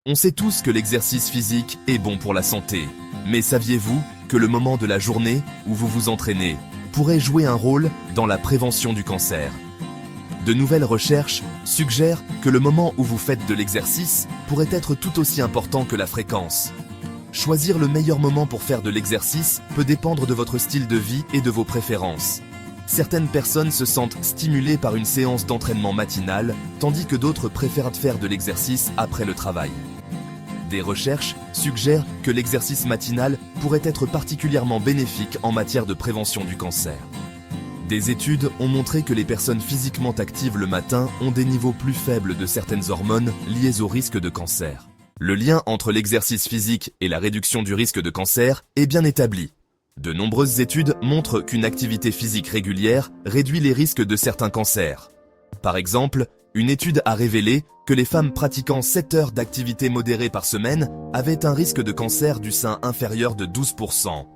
On sait tous que l'exercice physique est bon pour la santé. Mais saviez-vous que le moment de la journée où vous vous entraînez pourrait jouer un rôle dans la prévention du cancer? De nouvelles recherches suggèrent que le moment où vous faites de l'exercice pourrait être tout aussi important que la fréquence. Choisir le meilleur moment pour faire de l'exercice peut dépendre de votre style de vie et de vos préférences. Certaines personnes se sentent stimulées par une séance d'entraînement matinale, tandis que d'autres préfèrent faire de l'exercice après le travail. Des recherches suggèrent que l'exercice matinal pourrait être particulièrement bénéfique en matière de prévention du cancer. Des études ont montré que les personnes physiquement actives le matin ont des niveaux plus faibles de certaines hormones liées au risque de cancer. Le lien entre l'exercice physique et la réduction du risque de cancer est bien établi. De nombreuses études montrent qu'une activité physique régulière réduit les risques de certains cancers. Par exemple, une étude a révélé que les femmes pratiquant 7 heures d'activité modérée par semaine avaient un risque de cancer du sein inférieur de 12%.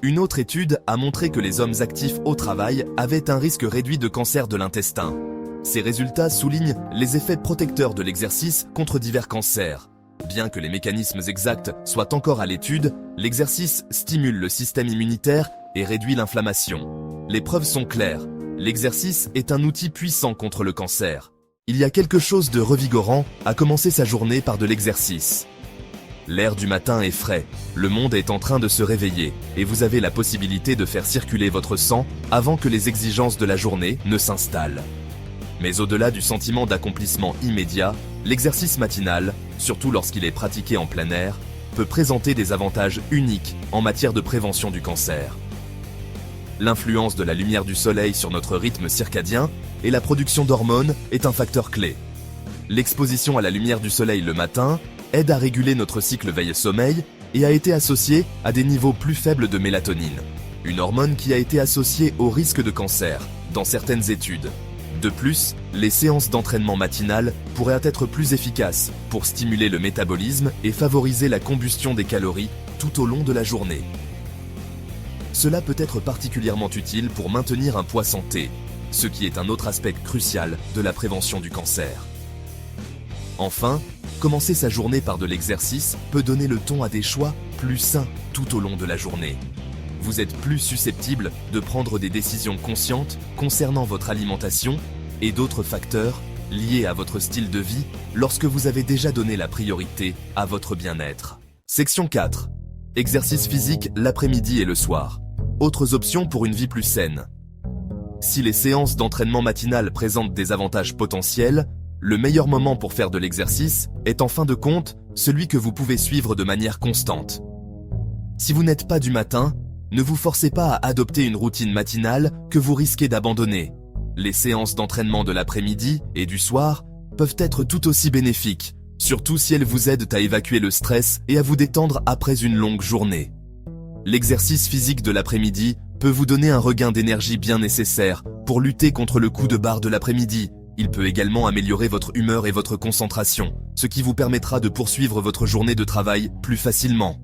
Une autre étude a montré que les hommes actifs au travail avaient un risque réduit de cancer de l'intestin. Ces résultats soulignent les effets protecteurs de l'exercice contre divers cancers. Bien que les mécanismes exacts soient encore à l'étude, l'exercice stimule le système immunitaire et réduit l'inflammation. Les preuves sont claires. L'exercice est un outil puissant contre le cancer. Il y a quelque chose de revigorant à commencer sa journée par de l'exercice. L'air du matin est frais, le monde est en train de se réveiller et vous avez la possibilité de faire circuler votre sang avant que les exigences de la journée ne s'installent. Mais au-delà du sentiment d'accomplissement immédiat, l'exercice matinal, surtout lorsqu'il est pratiqué en plein air, peut présenter des avantages uniques en matière de prévention du cancer. L'influence de la lumière du soleil sur notre rythme circadien et la production d'hormones est un facteur clé. L'exposition à la lumière du soleil le matin aide à réguler notre cycle veille-sommeil et a été associée à des niveaux plus faibles de mélatonine, une hormone qui a été associée au risque de cancer dans certaines études. De plus, les séances d'entraînement matinales pourraient être plus efficaces pour stimuler le métabolisme et favoriser la combustion des calories tout au long de la journée. Cela peut être particulièrement utile pour maintenir un poids santé, ce qui est un autre aspect crucial de la prévention du cancer. Enfin, commencer sa journée par de l'exercice peut donner le ton à des choix plus sains tout au long de la journée. Vous êtes plus susceptible de prendre des décisions conscientes concernant votre alimentation et d'autres facteurs liés à votre style de vie lorsque vous avez déjà donné la priorité à votre bien-être. Section 4. Exercice physique l'après-midi et le soir. Autres options pour une vie plus saine. Si les séances d'entraînement matinal présentent des avantages potentiels, le meilleur moment pour faire de l'exercice est en fin de compte celui que vous pouvez suivre de manière constante. Si vous n'êtes pas du matin, ne vous forcez pas à adopter une routine matinale que vous risquez d'abandonner. Les séances d'entraînement de l'après-midi et du soir peuvent être tout aussi bénéfiques, surtout si elles vous aident à évacuer le stress et à vous détendre après une longue journée. L'exercice physique de l'après-midi peut vous donner un regain d'énergie bien nécessaire pour lutter contre le coup de barre de l'après-midi. Il peut également améliorer votre humeur et votre concentration, ce qui vous permettra de poursuivre votre journée de travail plus facilement.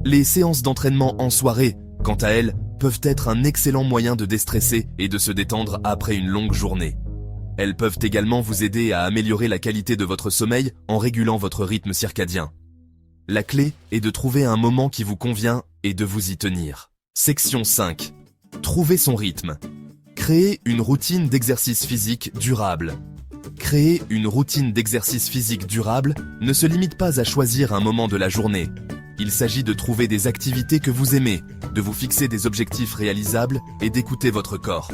Les séances d'entraînement en soirée, quant à elles, peuvent être un excellent moyen de déstresser et de se détendre après une longue journée. Elles peuvent également vous aider à améliorer la qualité de votre sommeil en régulant votre rythme circadien. La clé est de trouver un moment qui vous convient et de vous y tenir. Section 5. Trouver son rythme. Créer une routine d'exercice physique durable. Créer une routine d'exercice physique durable ne se limite pas à choisir un moment de la journée. Il s'agit de trouver des activités que vous aimez, de vous fixer des objectifs réalisables et d'écouter votre corps.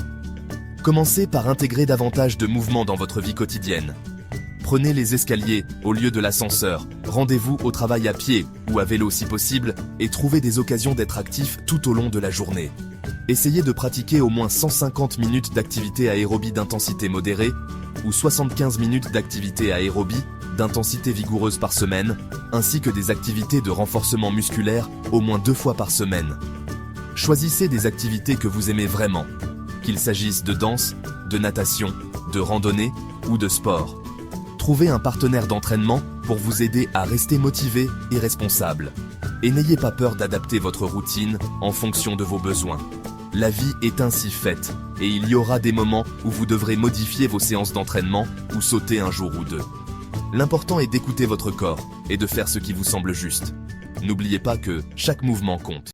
Commencez par intégrer davantage de mouvements dans votre vie quotidienne. Prenez les escaliers au lieu de l'ascenseur, rendez-vous au travail à pied ou à vélo si possible et trouvez des occasions d'être actif tout au long de la journée. Essayez de pratiquer au moins 150 minutes d'activité aérobie d'intensité modérée ou 75 minutes d'activité aérobie d'intensité vigoureuse par semaine, ainsi que des activités de renforcement musculaire au moins 2 fois par semaine. Choisissez des activités que vous aimez vraiment, qu'il s'agisse de danse, de natation, de randonnée ou de sport. Trouvez un partenaire d'entraînement pour vous aider à rester motivé et responsable. Et n'ayez pas peur d'adapter votre routine en fonction de vos besoins. La vie est ainsi faite, et il y aura des moments où vous devrez modifier vos séances d'entraînement ou sauter un jour ou deux. L'important est d'écouter votre corps et de faire ce qui vous semble juste. N'oubliez pas que chaque mouvement compte.